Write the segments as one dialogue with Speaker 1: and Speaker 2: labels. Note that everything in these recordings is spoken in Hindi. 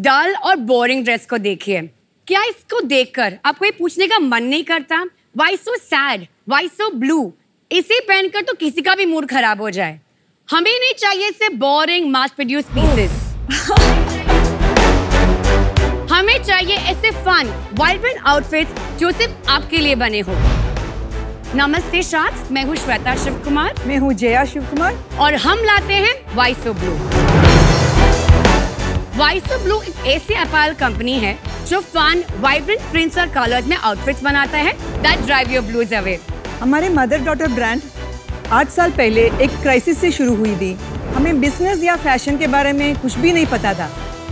Speaker 1: डल और बोरिंग ड्रेस को देखिए। क्या इसको देखकर आपको ये पूछने का मन नहीं करता, Why so sad? Why so blue? इसे पहनकर तो किसी का भी मूड खराब हो जाए। हमें नहीं चाहिए सिर्फ बोरिंग मास प्रोड्यूस पीसेस। हमें चाहिए ऐसे फन वाइब्रेंट आउटफिट्स जो सिर्फ आपके लिए बने हो। नमस्ते शार्क्स, मैं हूँ श्वेता शिव कुमार।
Speaker 2: मैं हूँ जया शिव कुमार।
Speaker 1: और हम लाते हैं Why so blue। Why so blue एक ऐसी अपैरल कंपनी है जो फन वाइब्रेंट प्रिंट्स और कलर्स में आउटफिट्स बनाता है that drive your blues away।
Speaker 2: हमारे मदर डॉटर ब्रांड 8 साल पहले एक क्राइसिस से शुरू हुई थी। हमें बिजनेस या फैशन के बारे में कुछ भी नहीं पता था,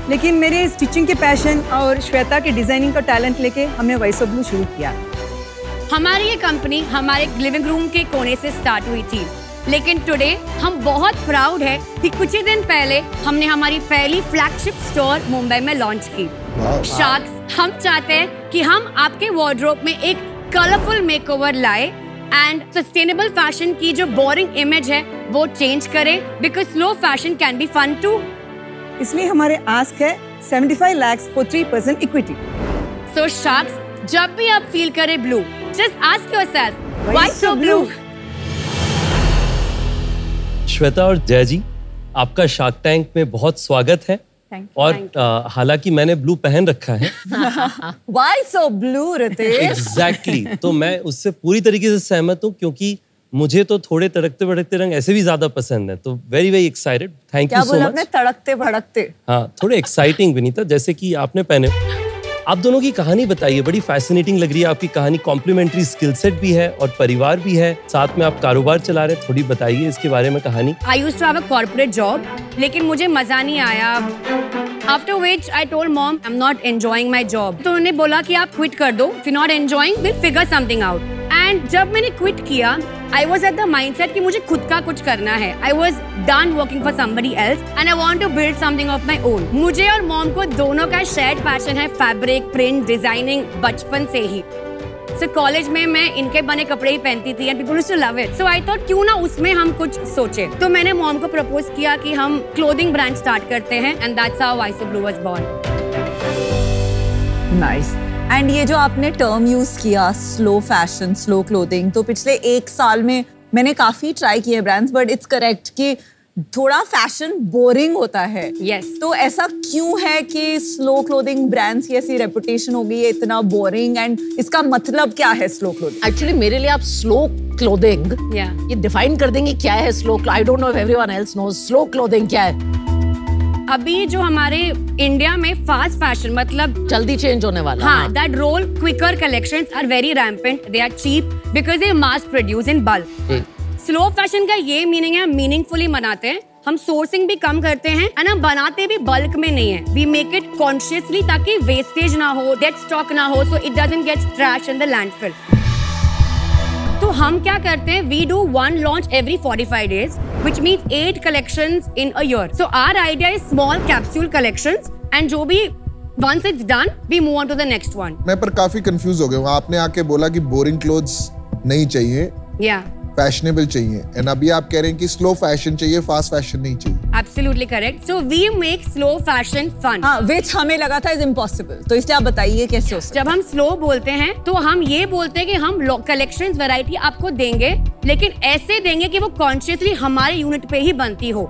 Speaker 2: लेकिन मेरे स्टिचिंग के पैशन और श्वेता के डिजाइनिंग का टैलेंट लेके हमने Why so blue शुरू किया।
Speaker 1: हमारी ये कंपनी हमारे लिविंग रूम के कोने से स्टार्ट हुई थी, लेकिन टुडे हम बहुत प्राउड है कि कुछ ही दिन पहले हमने हमारी पहली फ्लैगशिप स्टोर मुंबई में लॉन्च की। शार्क्स, हम चाहते हैं कि हम आपके वार्डरोब में एक कलरफुल मेकओवर लाए एंड सस्टेनेबल फैशन की जो बोरिंग इमेज है वो चेंज करें, because slow fashion can be fun too.
Speaker 2: इसलिए हमारे आस्क है 75 lakhs for 3% equity.
Speaker 1: So sharks, जब भी आप फील करें blue, just ask yourself why so blue.
Speaker 3: Shweta और जय जी, आपका शार्क टैंक में बहुत स्वागत है। और हालांकि मैंने ब्लू पहन रखा है।
Speaker 2: Why so blue, Ritesh?
Speaker 3: Exactly तो मैं उससे पूरी तरीके से सहमत हूँ, क्योंकि मुझे तो थोड़े तड़कते भड़कते रंग ऐसे भी ज्यादा पसंद है। तो very very excited. Thank you so much.
Speaker 2: आपने तड़कते भड़कते?
Speaker 3: हाँ, थोड़े एक्साइटिंग विनीता, जैसे कि आपने पहने। आप दोनों की कहानी बताइए, बड़ी फैसिनेटिंग लग रही है आपकी कहानी। कॉम्प्लीमेंट्री स्किल सेट भी है और परिवार भी है, साथ में आप कारोबार चला रहे हैं। थोड़ी बताइए इसके बारे में कहानी।
Speaker 1: I used to have a corporate job, लेकिन मुझे मजा नहीं आया। After which I told mom I'm not enjoying my job। तो उन्होंने बोला कि आप क्विट कर दो। If you're not enjoying, we'll figure something out। And जब मैंने क्विट किया, I was at the mindset कि मुझे खुद का कुछ करना है। I was done working for somebody else and I want to build something of my own। मुझे और मॉम को दोनों का शेयर्ड पैशन है फैब्रिक, प्रिंट, डिजाइनिंग, बचपन से ही। So कॉलेज में मैं इनके बने कपड़े ही पहनती थी and people used to love it। So I thought क्यों ना उसमें हम कुछ सोचे। तो मैंने मॉम को प्रपोज किया कि हम क्लोथिंग ब्रांड स्टार्ट करते हैं and that's how Why so blue was born।
Speaker 4: Nice. And ये जो आपने टर्म यूज किया स्लो फैशन, स्लो क्लोथिंग, तो पिछले 1 साल में मैंने काफी ट्राई किए ब्रांड्स, बट इट्स करेक्ट कि थोड़ा फैशन बोरिंग होता है।
Speaker 1: Yes।
Speaker 4: तो ऐसा क्यों है कि स्लो क्लोथिंग ब्रांड्स की ऐसी रेपुटेशन हो गई है इतना बोरिंग, एंड इसका मतलब क्या है स्लो क्लोथिंग?
Speaker 5: एक्चुअली मेरे लिए आप स्लो क्लोथिंग ये डिफाइन कर देंगे क्या है slow. I don't know if everyone else knows slow clothing क्या है।
Speaker 1: अभी जो हमारे इंडिया में फास्ट फैशन मतलब
Speaker 5: जल्दी चेंज होने वाला।
Speaker 1: हाँ, that roll quicker collections are very rampant। They are cheap because they mass produce in bulk। Slow fashion का ये मीनिंग है, मीनिंगफुली बनाते हैं, हम सोर्सिंग भी कम करते हैं और हम बनाते भी बल्क में नहीं है। वी मेक इट कॉन्शियसली ताकि वेस्टेज ना हो, डेड स्टॉक ना हो, so it doesn't get trash in the landfill. तो हम क्या करते हैं, we do 1 launch every 45 days, which means 8 collections in a year। So our idea is small capsule collections and जो भी once it's done, we move on to the next one।
Speaker 6: मैं पर काफी कंफ्यूज हो गया हूँ। आपने आके बोला कि बोरिंग क्लोथ्स नहीं चाहिए, फैशनेबल चाहिए, एंड अभी आप कह रहे हैं कि स्लो फैशन चाहिए, फास्ट फैशन नहीं चाहिए।
Speaker 1: Absolutely correct। So we make slow fashion fun।
Speaker 4: हाँ, which हमें लगा था is impossible। तो इसलिए आप बताइए कैसे हो सकता है?
Speaker 1: जब हम स्लो बोलते हैं तो हम ये बोलते हैं कि हम कलेक्शंस वैरायटी आपको देंगे, लेकिन ऐसे देंगे कि वो कॉन्शियसली हमारे यूनिट पे ही बनती हो।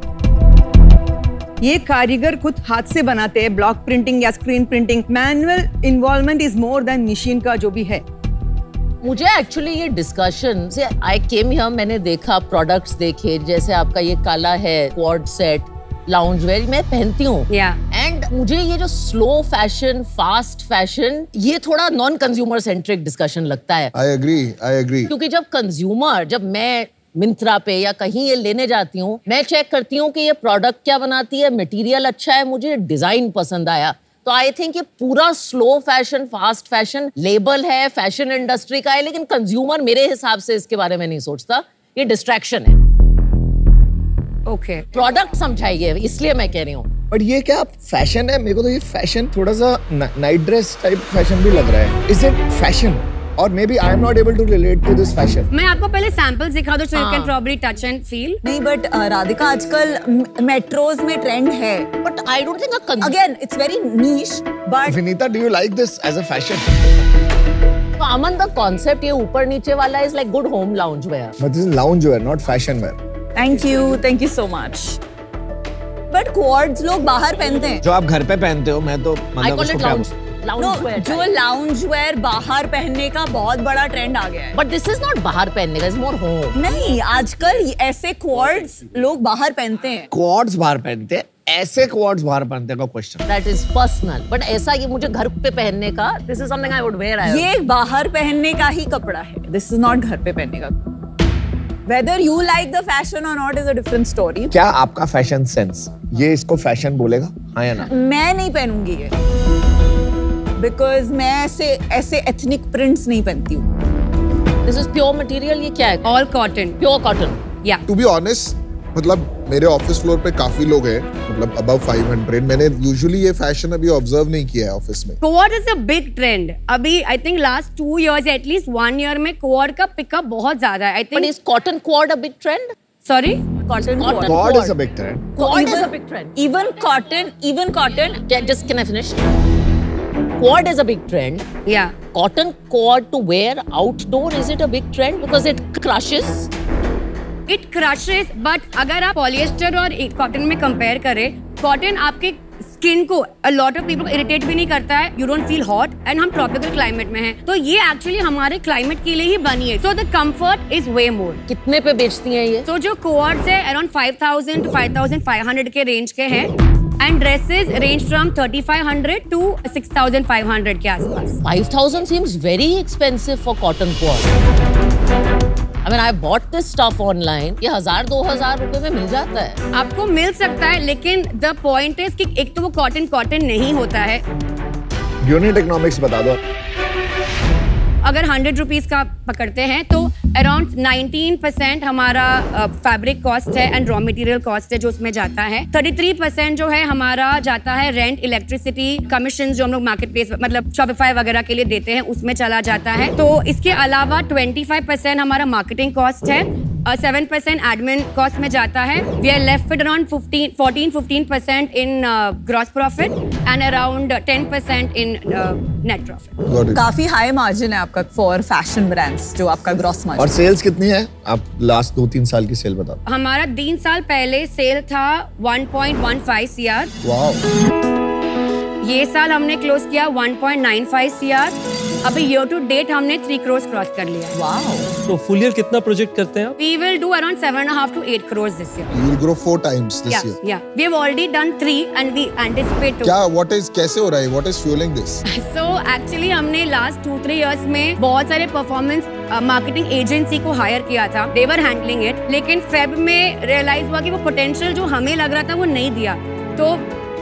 Speaker 2: ये कारीगर खुद हाथ से बनाते हैं, ब्लॉक प्रिंटिंग या screen printing. Manual involvement is more than machine का जो भी है।
Speaker 5: मुझे एक्चुअली ये डिस्कशन से आई केम हियर, मैंने देखा प्रोडक्ट्स देखे, जैसे आपका ये काला है क्वाड सेट लाउंज वेयर मैं पहनती हूँ। एंड मुझे ये जो स्लो फैशन, फास्ट फैशन, ये थोड़ा नॉन कंज्यूमर सेंट्रिक डिस्कशन लगता है।
Speaker 6: I agree.
Speaker 5: क्योंकि जब मैं मिंत्रा पे या कहीं ये लेने जाती हूँ, मैं चेक करती हूँ कि ये प्रोडक्ट क्या बनाती है, मटेरियल अच्छा है, मुझे डिजाइन पसंद आया। तो आई थिंक ये पूरा slow fashion, fast fashion label है, फैशन इंडस्ट्री का है, लेकिन कंज्यूमर मेरे हिसाब से इसके बारे में नहीं सोचता। ये डिस्ट्रैक्शन है।
Speaker 1: ओके,
Speaker 5: प्रोडक्ट समझाइए, इसलिए मैं कह रही हूँ।
Speaker 7: बट ये क्या फैशन है? मेरे को तो ये फैशन थोड़ा सा नाइट ड्रेस टाइप फैशन भी लग रहा है। Is it fashion Or maybe I am not able to relate to this fashion.
Speaker 1: मैं आपको पहले सैंपल्स दिखा दूं, so you can probably touch and feel.
Speaker 4: नहीं, but राधिका आजकल मेट्रोज में ट्रेंड है.
Speaker 5: But I don't think
Speaker 4: again it's very niche. But
Speaker 7: Vinita, do you like this as a fashion?
Speaker 5: तो अमन the concept ये ऊपर नीचे वाला is like good home lounge wear.
Speaker 7: But this is lounge wear, not fashion wear.
Speaker 4: Thank you so much. But quads लोग बाहर पहनते हैं.
Speaker 7: जो आप घर पे पहनते हो, मैं तो
Speaker 5: I call it lounge.
Speaker 4: No, जो lounge wear बाहर पहनने का बहुत बड़ा ट्रेंड आ गया है.
Speaker 5: But this is not बाहर पहनने का, it's more home.
Speaker 4: नहीं, आजकल ऐसे quads लोग बाहर पहनते हैं.
Speaker 7: Quads बाहर पहनते हैं, ऐसे quads बाहर पहनते का question.
Speaker 5: That is personal. But ऐसा ये मुझे घर पे पहनने का, this is something I would wear.
Speaker 4: ये बाहर पहनने का ही कपड़ा है. This is not घर पे पहनने का. Whether you like the fashion or not is a different story.
Speaker 7: क्या आपका फैशन सेंस ये इसको फैशन बोलेगा, हाँ या ना?
Speaker 4: मैं नहीं पहनूंगी ये, because मैं ऐसे एथनिक प्रिंट्स नहीं पहनती हूँ.
Speaker 5: This is pure material. ये क्या है?
Speaker 1: All cotton.
Speaker 5: Pure cotton.
Speaker 1: Yeah.
Speaker 6: To be honest, मतलब मेरे ऑफिस फ्लोर पे काफी लोग हैं, मतलब above 500. मैंने यूजुअली ये फैशन अभी ऑब्जर्व नहीं किया है ऑफिस में.
Speaker 1: Quad is a big trend. अभी I think last 2 years, at least 1 year में quad का पिकअप बहुत ज्यादा है. I think.
Speaker 5: But is cotton quad a big trend?
Speaker 1: Sorry?
Speaker 5: Cotton quad.
Speaker 7: Quad is a big trend.
Speaker 5: Quad is a big trend.
Speaker 4: Even cotton.
Speaker 5: Can I finish? Quad is a big trend.
Speaker 1: Yeah.
Speaker 5: Cotton quad to wear outdoor, is it a big trend? Because it crushes.
Speaker 1: It crushes, but अगर आप पॉलिएस्टर और कॉटन में कंपेयर करें, कॉटन आपके स्किन को a lot of people irritate भी नहीं करता है. You don't feel hot and हम ट्रॉपिकल क्लाइमेट में हैं, तो ये एक्चुअली हमारे क्लाइमेट के लिए ही बनी है. So the comfort is way more.
Speaker 5: कितने पे बेचती हैं ये?
Speaker 1: तो जो quads है around 5,000 to 5,500 के रेंज के हैं, and dresses range from 3,500 to 6,500 के आसपास.
Speaker 5: 5,000 seems very expensive for cotton quad. I mean, I bought this stuff online. ये 1,000-2,000 रुपए में मिल जाता है.
Speaker 1: आपको मिल सकता है, लेकिन the point is कि एक तो वो कॉटन नहीं होता है.
Speaker 7: यूनिट इकोनॉमिक्स बता दो.
Speaker 1: अगर 100 रुपीज का पकड़ते हैं तो अराउंड 19% हमारा फैब्रिक कॉस्ट है एंड रॉ मटेरियल कॉस्ट है जो उसमें जाता है. 33% जो है हमारा जाता है रेंट, इलेक्ट्रिसिटी, कमीशन जो हम लोग मार्केट प्लेस मतलब शॉपिफाई वगैरह के लिए देते हैं उसमें चला जाता है. तो इसके अलावा 25% हमारा मार्केटिंग कॉस्ट है, 7% एडमिन कॉस्ट में जाता है. We are left with around 14-15% in gross profit and around 10% in net profit.
Speaker 4: काफी हाई मार्जिन है आपका फॉर फैशन ब्रांड्स, जो आपका ग्रॉस मार्जिन.
Speaker 7: और सेल्स कितनी है? आप लास्ट 2-3 साल की सेल बताओ.
Speaker 1: हमारा 3 साल पहले सेल था 1.15 CR. ये साल हमने क्लोज किया 1.95 CR. अभी year to date हमने 3 crores क्रॉस कर लिया.
Speaker 4: वाओ.
Speaker 3: तो फुल ईयर कितना प्रोजेक्ट करते हैं आप?
Speaker 1: We will do around 7.5 to 8 crores this year.
Speaker 6: You will grow 4 times this year.
Speaker 1: Yeah. We have already done 3 and we anticipate to.
Speaker 6: क्या कैसे हो रहा है? What is fueling this?
Speaker 1: So actually हमने last 2-3 years में बहुत सारे परफॉर्मेंस मार्केटिंग एजेंसी को हायर किया था. They were handling it. लेकिन फेब में रियलाइज हुआ कि वो पोटेंशियल जो हमें लग रहा था वो नहीं दिया. तो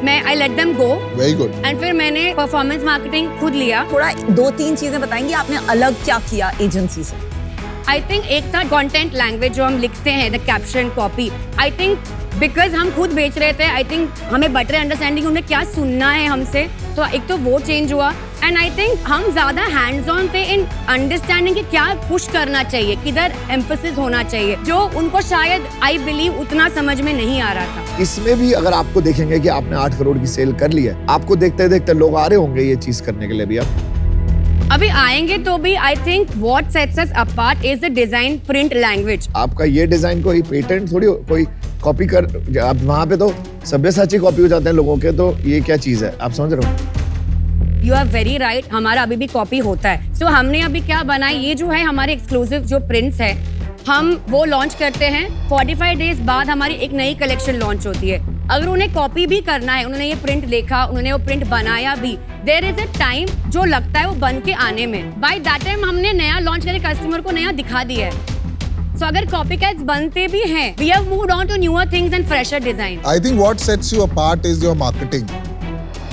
Speaker 1: मैं I let them go.
Speaker 6: Very good.
Speaker 1: And फिर मैंने परफॉर्मेंस मार्केटिंग खुद लिया.
Speaker 4: थोड़ा 2-3 चीजें बताएंगी आपने अलग क्या किया एजेंसी से?
Speaker 1: आई थिंक एक था कंटेंट लैंग्वेज जो हम लिखते हैं, the caption copy. I think because हम खुद बेच रहे थे, आई थिंक हमें बेटर अंडरस्टैंडिंग उन्हें क्या सुनना है हमसे, तो एक तो वो चेंज हुआ. एंड आई थिंक हम ज्यादा हैंड्स ऑन थे इन अंडरस्टैंडिंग कि क्या पुश करना चाहिए, किधर एम्फेसिस होना चाहिए, जो उनको शायद आई बिलीव उतना समझ में नहीं आ रहा था.
Speaker 7: इसमें भी अगर आपको देखेंगे कि आपने 8 करोड़ की सेल कर ली है, आपको देखते देखते लोग आ रहे होंगे ये चीज करने के लिए भी. आप
Speaker 1: अभी आएंगे तो भी I think what sets us apart is the design print language.
Speaker 7: आपका ये डिजाइन कोई पेटेंट थोड़ी कोई कॉपी कर, आप वहाँ पे तो सब्यसाची कॉपी हो जाते हैं लोगों के, तो ये क्या चीज है? आप समझ रहे हो?
Speaker 1: You are very right. हमारा अभी भी कॉपी होता है. सो हमने अभी क्या बनाई, ये जो है हमारे एक्सक्लूसिव जो प्रिंट्स है, हम वो लॉन्च करते हैं. 45 डेज बाद हमारी एक नई कलेक्शन लॉन्च होती है. अगर उन्हें कॉपी भी करना है, उन्होंने ये प्रिंट देखा, उन्होंने वो प्रिंट बनाया भी, देयर इज अ टाइम जो लगता है वो बन के आने में. बाय दैट टाइम हमने नया लॉन्च करके कस्टमर को नया दिखा दिया है. So अगर कॉपीकैट्स बनते भी हैं, we have moved on to newer things and fresher design.
Speaker 6: I think what sets you apart is your marketing.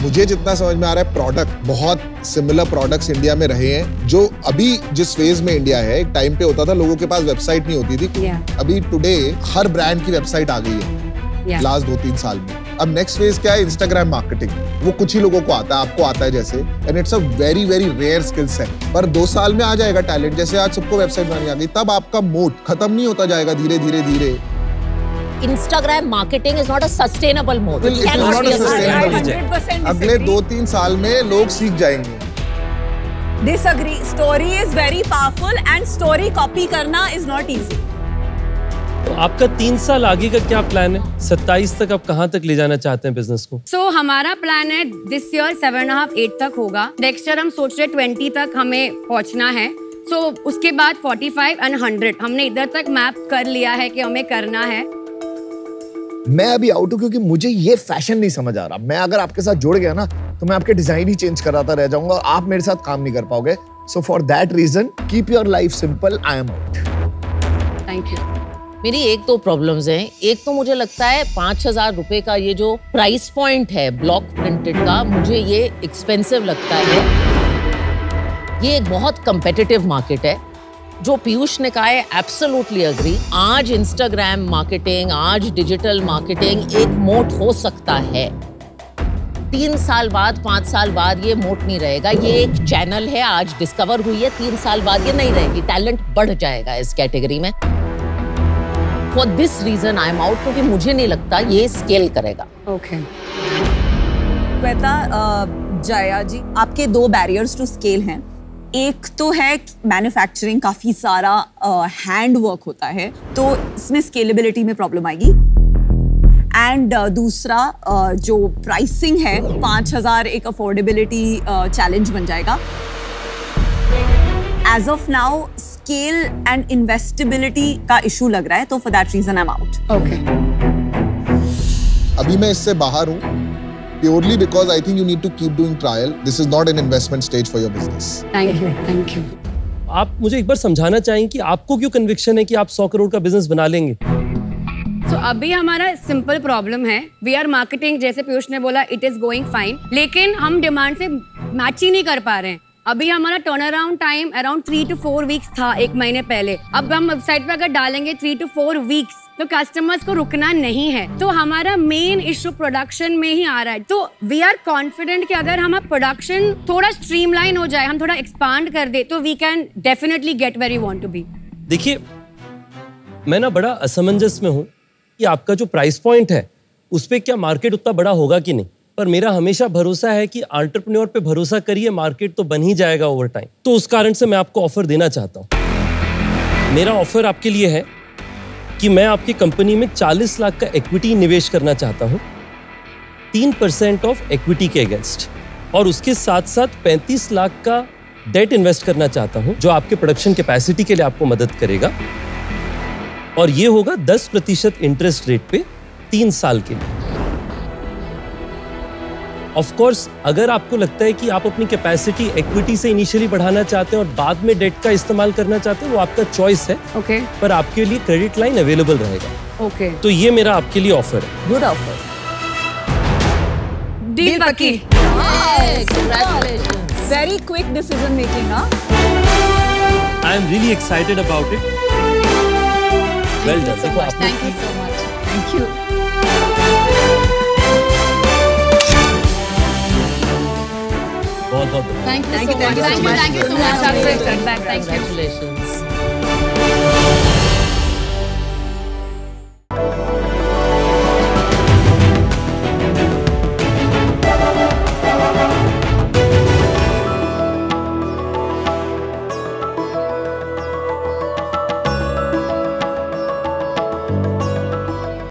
Speaker 6: मुझे जितना समझ में आ रहा है, प्रोडक्ट बहुत सिमिलर प्रोडक्ट्स इंडिया में रहे हैं, जो अभी जिस फेज में इंडिया है. एक टाइम पे होता था लोगों के पास वेबसाइट नहीं होती थी. अभी टुडे हर ब्रांड की वेबसाइट आ गई है लास्ट 2-3 साल में. अब नेक्स्ट फेज क्या है? Instagram marketing. वो कुछ ही लोगों को आता है, आपको आता है जैसे, and it's a very very rare skill set. पर 2 साल में आ जाएगा टैलेंट। जैसे आज सबको वेबसाइट बनानी आ गई, तब आपका मोट खत्म नहीं होता जाएगा धीरे धीरे धीरे।
Speaker 5: Instagram marketing is not a sustainable mode.
Speaker 6: It is not a sustainable mode. अगले 2-3 साल में लोग सीख जाएंगे।
Speaker 4: Disagree. Story is very powerful and story copy करना is not easy.
Speaker 3: तो आपका 3 साल आगे का क्या प्लान है? 27 तक आप कहाँ तक ले जाना चाहते हैं बिजनेस को?
Speaker 1: हमारा प्लान है दिस ईयर 7.5-8 तक होगा। नेक्स्ट ईयर हम सोच रहे 20 तक हमें पहुंचना है। उसके बाद 45 and 100 हमने इधर तक मैप कर लिया है कि हमें करना है।
Speaker 7: मैं अभी आउट हूँ क्योंकि मुझे ये फैशन नहीं समझ आ रहा। मैं अगर आपके साथ जुड़ गया ना तो मैं आपके डिजाइन ही चेंज कराता रह जाऊंगा और आप मेरे साथ काम नहीं कर पाओगे। So for that reason keep your life simple. I am out.
Speaker 1: Thank you.
Speaker 5: मेरी 1-2 प्रॉब्लम्स हैं। एक तो मुझे लगता है 5,000 रुपए का ये जो प्राइस पॉइंट है ब्लॉक प्रिंटेड का, मुझे ये एक्सपेंसिव लगता है। ये एक बहुत कंपेटिटिव मार्केट है। जो पीयूष ने कहा है, एब्सोल्युटली अग्री। आज इंस्टाग्राम मार्केटिंग, आज डिजिटल मार्केटिंग एक मोट हो सकता है। 3 साल बाद, 5 साल बाद ये मोट नहीं रहेगा। ये एक चैनल है, आज डिस्कवर हुई है, 3 साल बाद ये नहीं रहेगी। टैलेंट बढ़ जाएगा इस कैटेगरी में। For this reason I am out, क्योंकि मुझे नहीं लगता ये स्केल करेगा।
Speaker 1: ओके।
Speaker 4: श्वेता, जया जी, आपके 2 बैरियर्स टू स्केल हैं। एक तो है मैन्युफैक्चरिंग, काफी सारा हैंड वर्क होता है, तो इसमें स्केलेबिलिटी में प्रॉब्लम आएगी। एंड दूसरा जो प्राइसिंग है, 5,000 एक अफोर्डेबिलिटी चैलेंज बन जाएगा। As of now scale and investibility का इशू लग रहा है, तो for that reason I am out.
Speaker 1: Okay.
Speaker 6: अभी मैं इससे बाहर हूँ purely because I think you need to keep doing trial. This is not an investment stage for your business.
Speaker 1: Thank you.
Speaker 3: आप मुझे एक बार समझाना चाहेंगे कि आपको क्यों कन्विक्शन है कि आप 100 करोड़ का बिजनेस बना लेंगे?
Speaker 1: अभी हमारा सिंपल प्रॉब्लम है, वी आर मार्केटिंग, जैसे पीयूष ने बोला, इट इज गोइंग फाइन, लेकिन हम डिमांड से मैच ही नहीं कर पा रहे हैं। अभी हमारा turn around time around 3 to 4 weeks था 1 महीने पहले। अब हम वेबसाइट पे अगर डालेंगे 3 to 4 वीक्स, तो कस्टमर्स को रुकना नहीं है। तो हमारा मेन इशू प्रोडक्शन में ही आ रहा है। तो वी आर कॉन्फिडेंट कि अगर हमारा प्रोडक्शन थोड़ा स्ट्रीमलाइन हो जाए, हम थोड़ा एक्सपांड कर दे, तो we can definitely get where we want to be.
Speaker 3: देखिए, मैं ना बड़ा असमंजस में हूँ कि आपका जो प्राइस पॉइंट है उस पर क्या मार्केट उतना बड़ा होगा कि नहीं। पर मेरा हमेशा भरोसा है कि एंटरप्रेन्योर पे भरोसा करिए, मार्केट तो बन ही जाएगा ओवर टाइम। तो उस कारण से मैं आपको ऑफर देना चाहता हूँ। मेरा ऑफर आपके लिए है कि मैं आपकी कंपनी में 40 लाख का इक्विटी निवेश करना चाहता हूँ, 3% ऑफ इक्विटी के अगेंस्ट, और उसके साथ साथ 35 लाख का डेट इन्वेस्ट करना चाहता हूँ, जो आपके प्रोडक्शन कैपेसिटी के लिए आपको मदद करेगा। और ये होगा 10% इंटरेस्ट रेट पे 3 साल के लिए। ऑफ कोर्स, अगर आपको लगता है कि आप अपनी कैपेसिटी इक्विटी से इनिशियली बढ़ाना चाहते हैं और बाद में डेट का इस्तेमाल करना चाहते हैं, वो आपका चॉइस है।
Speaker 1: ओके।
Speaker 3: पर आपके लिए क्रेडिट लाइन अवेलेबल रहेगा।
Speaker 1: ओके।
Speaker 3: तो ये मेरा आपके लिए ऑफर है।
Speaker 4: Good offer.
Speaker 1: डील पक्की।
Speaker 5: Congratulations.
Speaker 4: Very quick decision making, huh?
Speaker 3: I am really excited about it. Well done. देखो आपने
Speaker 1: Thank you so much.
Speaker 4: Thank you.
Speaker 3: बहुत बहुत
Speaker 1: Thank you so much. Thank you so much. Thank you so much.
Speaker 5: Congratulations.